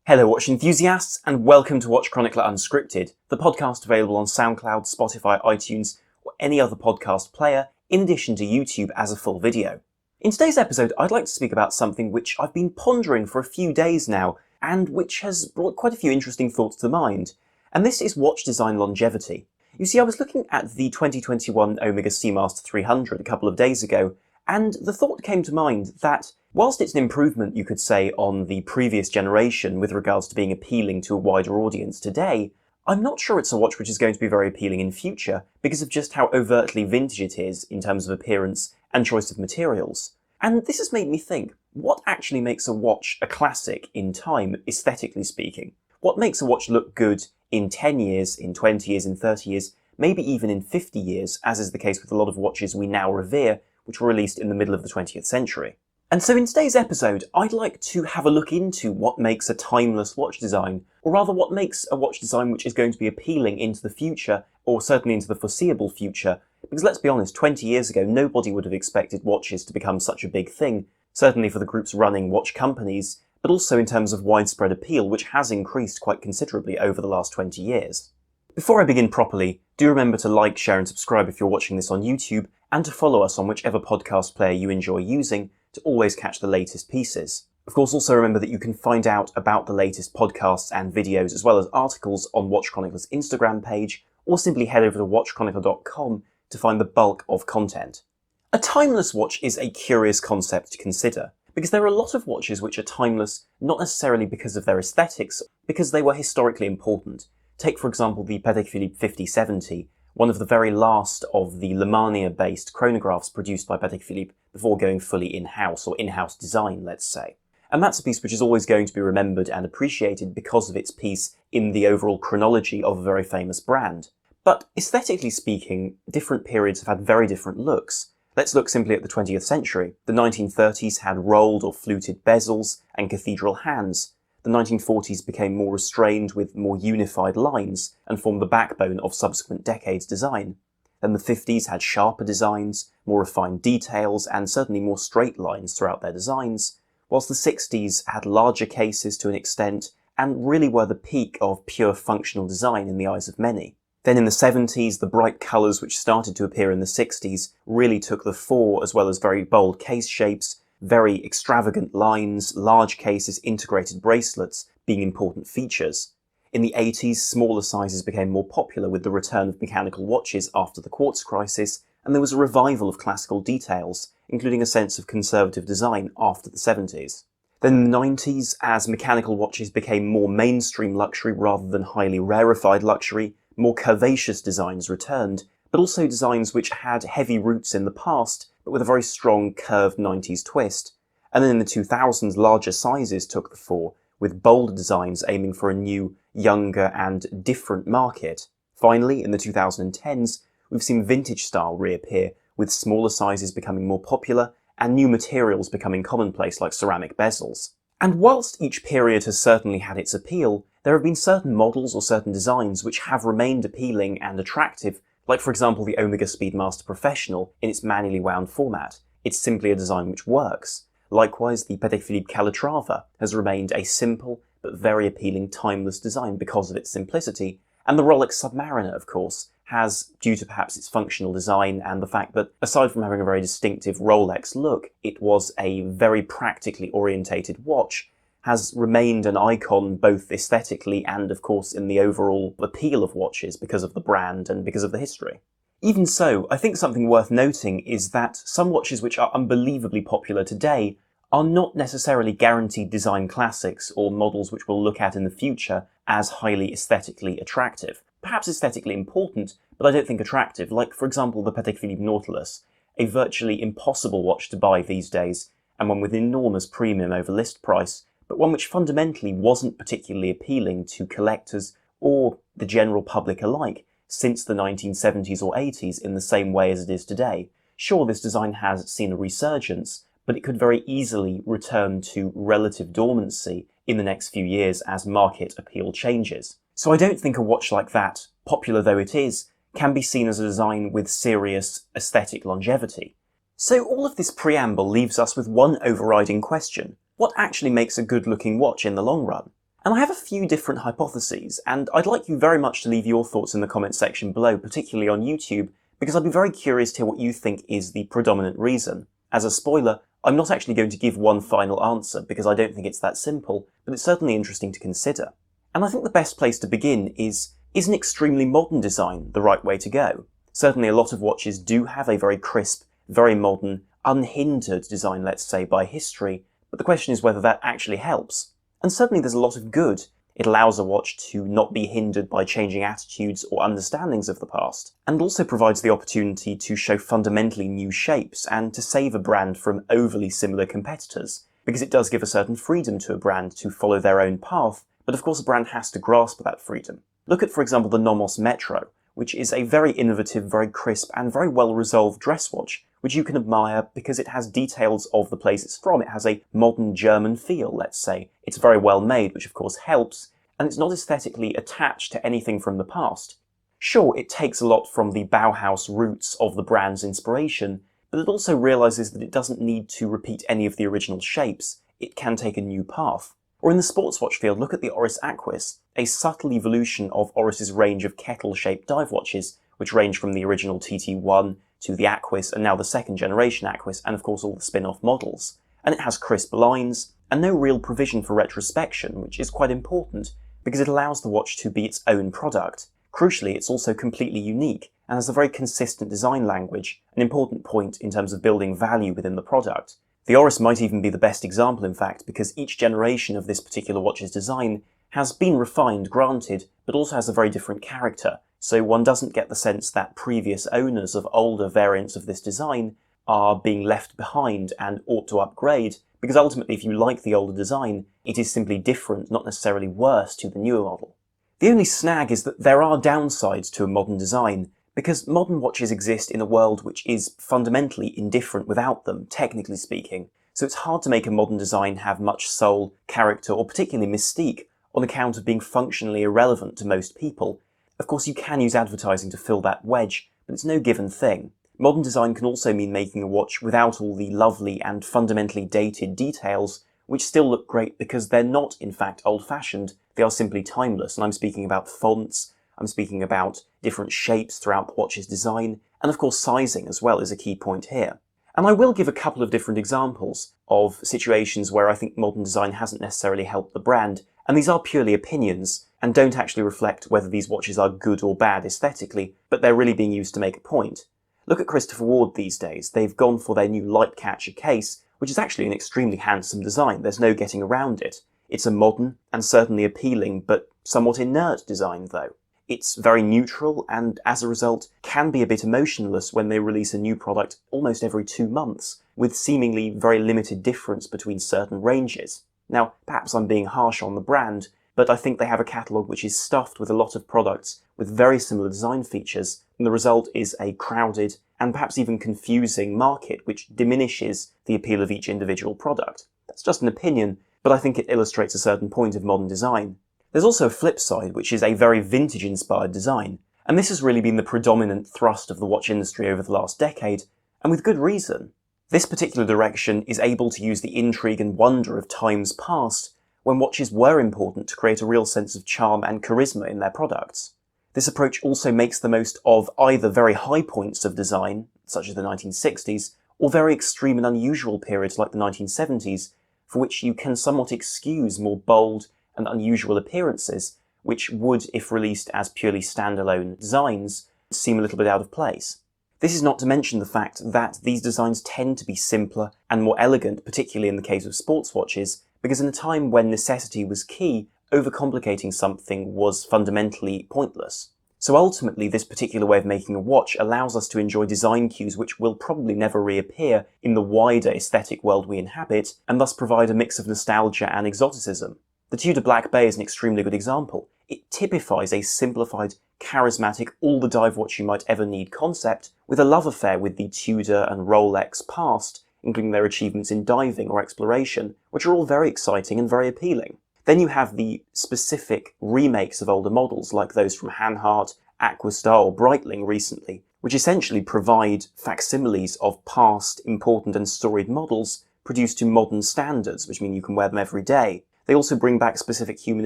Hello watch enthusiasts, and welcome to Watch Chronicler Unscripted, the podcast available on SoundCloud, Spotify, iTunes, or any other podcast player, in addition to YouTube as a full video. In today's episode, I'd like to speak about something which I've been pondering for a few days now, and which has brought quite a few interesting thoughts to mind, and this is watch design longevity. You see, I was looking at the 2021 Omega Speedmaster 300 a couple of days ago, and the thought came to mind that whilst it's an improvement, you could say, on the previous generation with regards to being appealing to a wider audience today, I'm not sure it's a watch which is going to be very appealing in future because of just how overtly vintage it is in terms of appearance and choice of materials. And this has made me think, what actually makes a watch a classic in time, aesthetically speaking? What makes a watch look good in 10 years, in 20 years, in 30 years, maybe even in 50 years, as is the case with a lot of watches we now revere, which were released in the middle of the 20th century. And so in today's episode, I'd like to have a look into what makes a timeless watch design, or rather what makes a watch design which is going to be appealing into the future, or certainly into the foreseeable future, because let's be honest, 20 years ago nobody would have expected watches to become such a big thing, certainly for the groups running watch companies, but also in terms of widespread appeal, which has increased quite considerably over the last 20 years. Before I begin properly, do remember to like, share and subscribe if you're watching this on YouTube, and to follow us on whichever podcast player you enjoy using to always catch the latest pieces. Of course, also remember that you can find out about the latest podcasts and videos as well as articles on Watch Chronicler's Instagram page, or simply head over to watchchronicle.com to find the bulk of content. A timeless watch is a curious concept to consider, because there are a lot of watches which are timeless not necessarily because of their aesthetics, because they were historically important. Take, for example, the Patek Philippe 5070, one of the very last of the Lemania-based chronographs produced by Patek Philippe before going fully in-house, or in-house design, let's say. And that's a piece which is always going to be remembered and appreciated because of its piece in the overall chronology of a very famous brand. But aesthetically speaking, different periods have had very different looks. Let's look simply at the 20th century. The 1930s had rolled or fluted bezels and cathedral hands. The 1940s became more restrained with more unified lines and formed the backbone of subsequent decades' design. Then the 50s had sharper designs, more refined details, and certainly more straight lines throughout their designs, whilst the 60s had larger cases to an extent and really were the peak of pure functional design in the eyes of many. Then in the 70s, the bright colours which started to appear in the 60s really took the fore, as well as very bold case shapes, very extravagant lines, large cases, integrated bracelets being important features. In the 80s, smaller sizes became more popular with the return of mechanical watches after the quartz crisis, and there was a revival of classical details, including a sense of conservative design after the 70s. Then in the 90s, as mechanical watches became more mainstream luxury rather than highly rarefied luxury, more curvaceous designs returned, but also designs which had heavy roots in the past, but with a very strong curved 90s twist. And then in the 2000s, larger sizes took the fore, with bolder designs aiming for a new, younger and different market. Finally, in the 2010s, we've seen vintage style reappear, with smaller sizes becoming more popular and new materials becoming commonplace like ceramic bezels. And whilst each period has certainly had its appeal, there have been certain models or certain designs which have remained appealing and attractive, like for example the Omega Speedmaster Professional in its manually wound format. It's simply a design which works. Likewise, the Patek Philippe Calatrava has remained a simple but very appealing timeless design because of its simplicity, and the Rolex Submariner, of course, has, due to perhaps its functional design and the fact that, aside from having a very distinctive Rolex look, it was a very practically orientated watch, has remained an icon both aesthetically and, of course, in the overall appeal of watches because of the brand and because of the history. Even so, I think something worth noting is that some watches which are unbelievably popular today are not necessarily guaranteed design classics or models which we'll look at in the future as highly aesthetically attractive. Perhaps aesthetically important, but I don't think attractive, like for example the Patek Philippe Nautilus, a virtually impossible watch to buy these days, and one with enormous premium over list price, but one which fundamentally wasn't particularly appealing to collectors or the general public alike since the 1970s or 80s in the same way as it is today. Sure, this design has seen a resurgence, but it could very easily return to relative dormancy in the next few years as market appeal changes. So I don't think a watch like that, popular though it is, can be seen as a design with serious aesthetic longevity. So all of this preamble leaves us with one overriding question. What actually makes a good-looking watch in the long run? And I have a few different hypotheses, and I'd like you very much to leave your thoughts in the comments section below, particularly on YouTube, because I'd be very curious to hear what you think is the predominant reason. As a spoiler, I'm not actually going to give one final answer, because I don't think it's that simple, but it's certainly interesting to consider. And I think the best place to begin is an extremely modern design the right way to go? Certainly a lot of watches do have a very crisp, very modern, unhindered design, let's say, by history, but the question is whether that actually helps. And certainly there's a lot of good. It allows a watch to not be hindered by changing attitudes or understandings of the past, and also provides the opportunity to show fundamentally new shapes and to save a brand from overly similar competitors, because it does give a certain freedom to a brand to follow their own path, but of course a brand has to grasp that freedom. Look at, for example, the Nomos Metro, which is a very innovative, very crisp, and very well-resolved dress watch, which you can admire because it has details of the place it's from. It has a modern German feel, let's say. It's very well made, which of course helps, and it's not aesthetically attached to anything from the past. Sure, it takes a lot from the Bauhaus roots of the brand's inspiration, but it also realises that it doesn't need to repeat any of the original shapes. It can take a new path. Or in the sports watch field, look at the Oris Aquis, a subtle evolution of Oris's range of kettle-shaped dive watches, which range from the original TT1 to the Aquis and now the second generation Aquis, and of course all the spin-off models. And it has crisp lines, and no real provision for retrospection, which is quite important, because it allows the watch to be its own product. Crucially, it's also completely unique, and has a very consistent design language, an important point in terms of building value within the product. The Oris might even be the best example, in fact, because each generation of this particular watch's design has been refined, granted, but also has a very different character, so one doesn't get the sense that previous owners of older variants of this design are being left behind and ought to upgrade, because ultimately if you like the older design, it is simply different, not necessarily worse, to the newer model. The only snag is that there are downsides to a modern design, because modern watches exist in a world which is fundamentally indifferent without them, technically speaking, so it's hard to make a modern design have much soul, character, or particularly mystique on account of being functionally irrelevant to most people. Of course, you can use advertising to fill that wedge, but it's no given thing. Modern design can also mean making a watch without all the lovely and fundamentally dated details, which still look great because they're not, in fact, old-fashioned, they are simply timeless, and I'm speaking about fonts, I'm speaking about different shapes throughout the watch's design, and of course sizing as well is a key point here. And I will give a couple of different examples of situations where I think modern design hasn't necessarily helped the brand, and these are purely opinions, and don't actually reflect whether these watches are good or bad aesthetically, but they're really being used to make a point. Look at Christopher Ward these days. They've gone for their new light catcher case, which is actually an extremely handsome design, there's no getting around it. It's a modern, and certainly appealing, but somewhat inert design though. It's very neutral, and as a result, can be a bit emotionless when they release a new product almost every 2 months, with seemingly very limited difference between certain ranges. Now, perhaps I'm being harsh on the brand, but I think they have a catalogue which is stuffed with a lot of products with very similar design features, and the result is a crowded and perhaps even confusing market which diminishes the appeal of each individual product. That's just an opinion, but I think it illustrates a certain point of modern design. There's also a flip side, which is a very vintage-inspired design, and this has really been the predominant thrust of the watch industry over the last decade, and with good reason. This particular direction is able to use the intrigue and wonder of times past, when watches were important to create a real sense of charm and charisma in their products. This approach also makes the most of either very high points of design, such as the 1960s, or very extreme and unusual periods like the 1970s, for which you can somewhat excuse more bold and unusual appearances, which would, if released as purely standalone designs, seem a little bit out of place. This is not to mention the fact that these designs tend to be simpler and more elegant, particularly in the case of sports watches, because in a time when necessity was key, overcomplicating something was fundamentally pointless. So ultimately, this particular way of making a watch allows us to enjoy design cues which will probably never reappear in the wider aesthetic world we inhabit, and thus provide a mix of nostalgia and exoticism. The Tudor Black Bay is an extremely good example. It typifies a simplified, charismatic, all-the-dive watch you might ever need concept, with a love affair with the Tudor and Rolex past, including their achievements in diving or exploration, which are all very exciting and very appealing. Then you have the specific remakes of older models, like those from Hanhart, Aquastar or Breitling recently, which essentially provide facsimiles of past, important and storied models produced to modern standards, which mean you can wear them every day. They also bring back specific human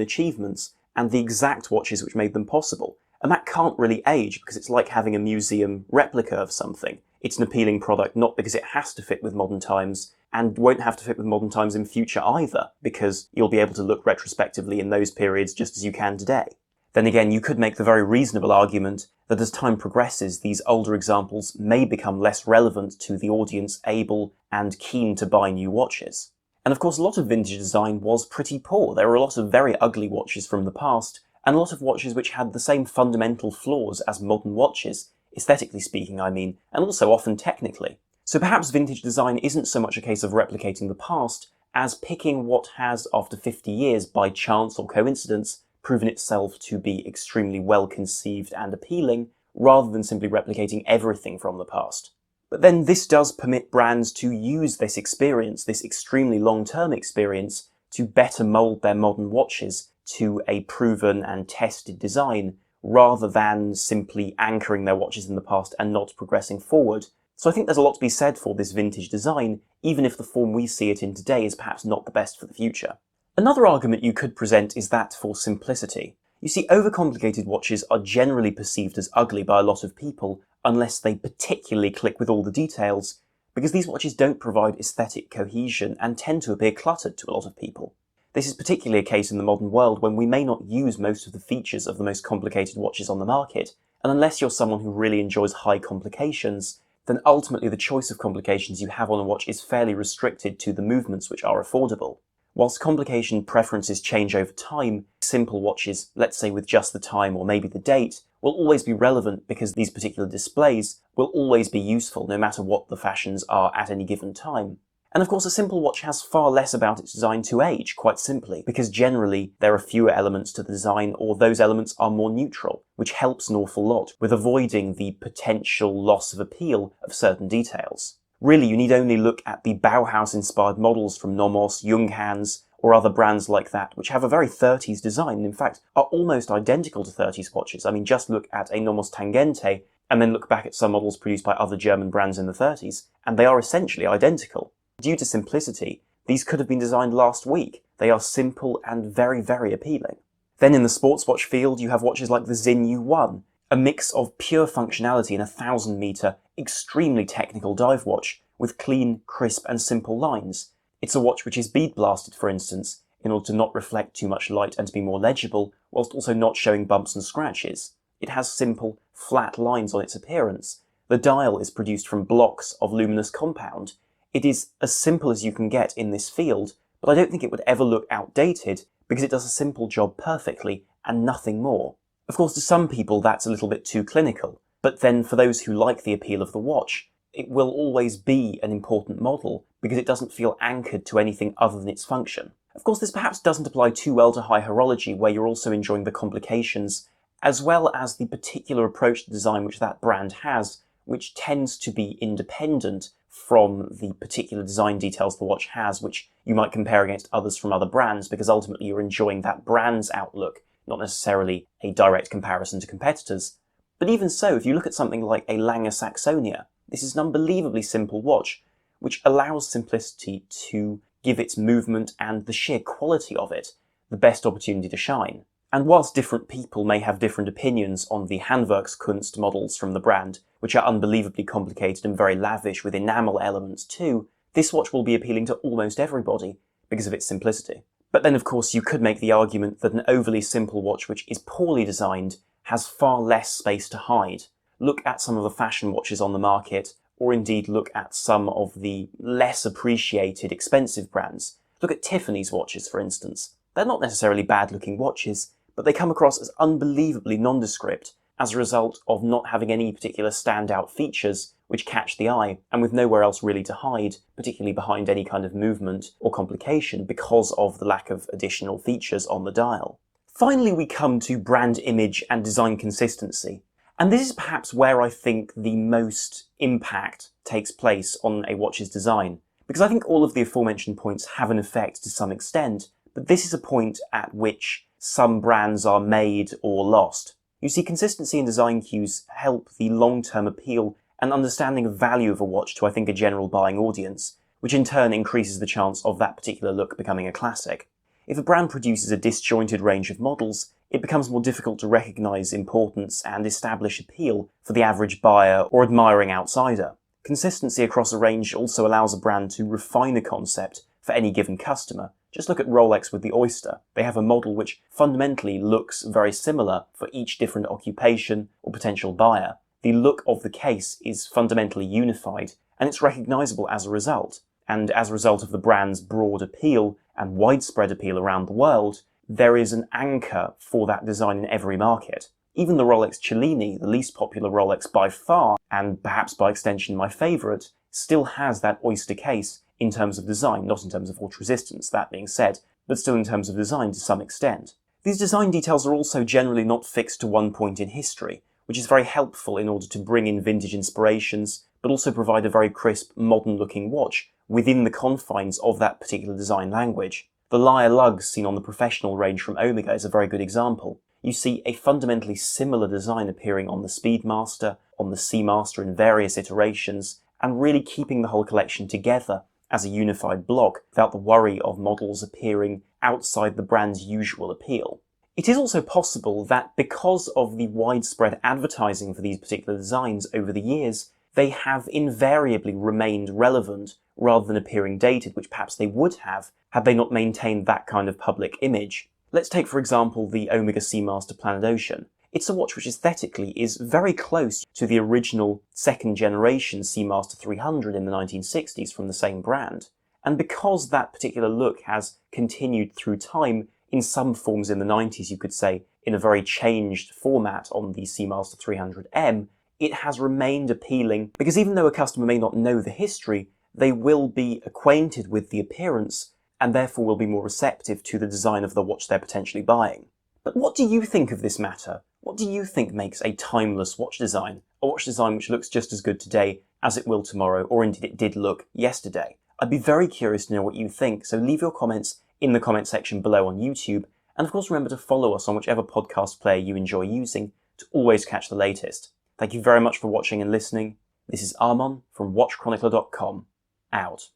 achievements and the exact watches which made them possible. And that can't really age because it's like having a museum replica of something. It's an appealing product not because it has to fit with modern times, and won't have to fit with modern times in future either, because you'll be able to look retrospectively in those periods just as you can today. Then again, you could make the very reasonable argument that as time progresses, these older examples may become less relevant to the audience able and keen to buy new watches. And of course, a lot of vintage design was pretty poor. There were a lot of very ugly watches from the past, and a lot of watches which had the same fundamental flaws as modern watches, aesthetically speaking I mean, and also often technically. So perhaps vintage design isn't so much a case of replicating the past, as picking what has, after 50 years, by chance or coincidence, proven itself to be extremely well conceived and appealing, rather than simply replicating everything from the past. But then this does permit brands to use this experience, this extremely long-term experience, to better mould their modern watches to a proven and tested design, rather than simply anchoring their watches in the past and not progressing forward. So I think there's a lot to be said for this vintage design, even if the form we see it in today is perhaps not the best for the future. Another argument you could present is that for simplicity. You see, overcomplicated watches are generally perceived as ugly by a lot of people, unless they particularly click with all the details, because these watches don't provide aesthetic cohesion and tend to appear cluttered to a lot of people. This is particularly a case in the modern world when we may not use most of the features of the most complicated watches on the market, and unless you're someone who really enjoys high complications, then ultimately the choice of complications you have on a watch is fairly restricted to the movements which are affordable. Whilst complication preferences change over time, simple watches, let's say with just the time or maybe the date, will always be relevant because these particular displays will always be useful no matter what the fashions are at any given time. And of course a simple watch has far less about its design to age, quite simply, because generally there are fewer elements to the design, or those elements are more neutral, which helps an awful lot with avoiding the potential loss of appeal of certain details. Really, you need only look at the Bauhaus-inspired models from Nomos, Junghans, or other brands like that, which have a very 30s design, and in fact are almost identical to 30s watches. I mean, just look at a Nomos Tangente, and then look back at some models produced by other German brands in the 30s, and they are essentially identical. Due to simplicity, these could have been designed last week. They are simple and very, very appealing. Then in the sports watch field, you have watches like the Zin U1, a mix of pure functionality in a 1000-metre, extremely technical dive watch with clean, crisp and simple lines. It's a watch which is bead blasted, for instance, in order to not reflect too much light and to be more legible, whilst also not showing bumps and scratches. It has simple, flat lines on its appearance. The dial is produced from blocks of luminous compound. It is as simple as you can get in this field, but I don't think it would ever look outdated because it does a simple job perfectly and nothing more. Of course, to some people that's a little bit too clinical, but then for those who like the appeal of the watch, it will always be an important model because it doesn't feel anchored to anything other than its function. Of course, this perhaps doesn't apply too well to high horology, where you're also enjoying the complications, as well as the particular approach to design which that brand has, which tends to be independent from the particular design details the watch has, which you might compare against others from other brands, because ultimately you're enjoying that brand's outlook, not necessarily a direct comparison to competitors. But even so, if you look at something like a Lange Saxonia, this is an unbelievably simple watch, which allows simplicity to give its movement and the sheer quality of it the best opportunity to shine. And whilst different people may have different opinions on the Handwerkskunst models from the brand, which are unbelievably complicated and very lavish with enamel elements too, this watch will be appealing to almost everybody because of its simplicity. But then of course you could make the argument that an overly simple watch which is poorly designed has far less space to hide. Look at some of the fashion watches on the market, or indeed look at some of the less appreciated expensive brands. Look at Tiffany's watches, for instance. They're not necessarily bad-looking watches, but they come across as unbelievably nondescript as a result of not having any particular standout features which catch the eye, and with nowhere else really to hide, particularly behind any kind of movement or complication because of the lack of additional features on the dial. Finally, we come to brand image and design consistency. And this is perhaps where I think the most impact takes place on a watch's design, because I think all of the aforementioned points have an effect to some extent, but this is a point at which some brands are made or lost. You see, consistency in design cues help the long-term appeal and understanding of value of a watch to, I think, a general buying audience, which in turn increases the chance of that particular look becoming a classic. If a brand produces a disjointed range of models, it becomes more difficult to recognise importance and establish appeal for the average buyer or admiring outsider. Consistency across a range also allows a brand to refine a concept for any given customer. Just look at Rolex with the Oyster. They have a model which fundamentally looks very similar for each different occupation or potential buyer. The look of the case is fundamentally unified, and it's recognisable as a result. And as a result of the brand's broad appeal and widespread appeal around the world, there is an anchor for that design in every market. Even the Rolex Cellini, the least popular Rolex by far, and perhaps by extension my favourite, still has that Oyster case in terms of design, not in terms of water resistance, that being said, but still in terms of design to some extent. These design details are also generally not fixed to one point in history, which is very helpful in order to bring in vintage inspirations, but also provide a very crisp, modern-looking watch within the confines of that particular design language. The lyre lugs seen on the professional range from Omega is a very good example. You see a fundamentally similar design appearing on the Speedmaster, on the Seamaster in various iterations, and really keeping the whole collection together as a unified block without the worry of models appearing outside the brand's usual appeal. It is also possible that because of the widespread advertising for these particular designs over the years, they have invariably remained relevant rather than appearing dated, which perhaps they would have had they not maintained that kind of public image. Let's take, for example, the Omega Seamaster Planet Ocean. It's a watch which aesthetically is very close to the original second generation Seamaster 300 in the 1960s from the same brand. And because that particular look has continued through time, in some forms in the 90s you could say, in a very changed format on the Seamaster 300M, it has remained appealing because even though a customer may not know the history, they will be acquainted with the appearance and therefore will be more receptive to the design of the watch they're potentially buying. But what do you think of this matter? What do you think makes a timeless watch design? A watch design which looks just as good today as it will tomorrow, or indeed it did look yesterday? I'd be very curious to know what you think, so leave your comments in the comment section below on YouTube, and of course remember to follow us on whichever podcast player you enjoy using to always catch the latest. Thank you very much for watching and listening. This is Armon from WatchChronicler.com, out.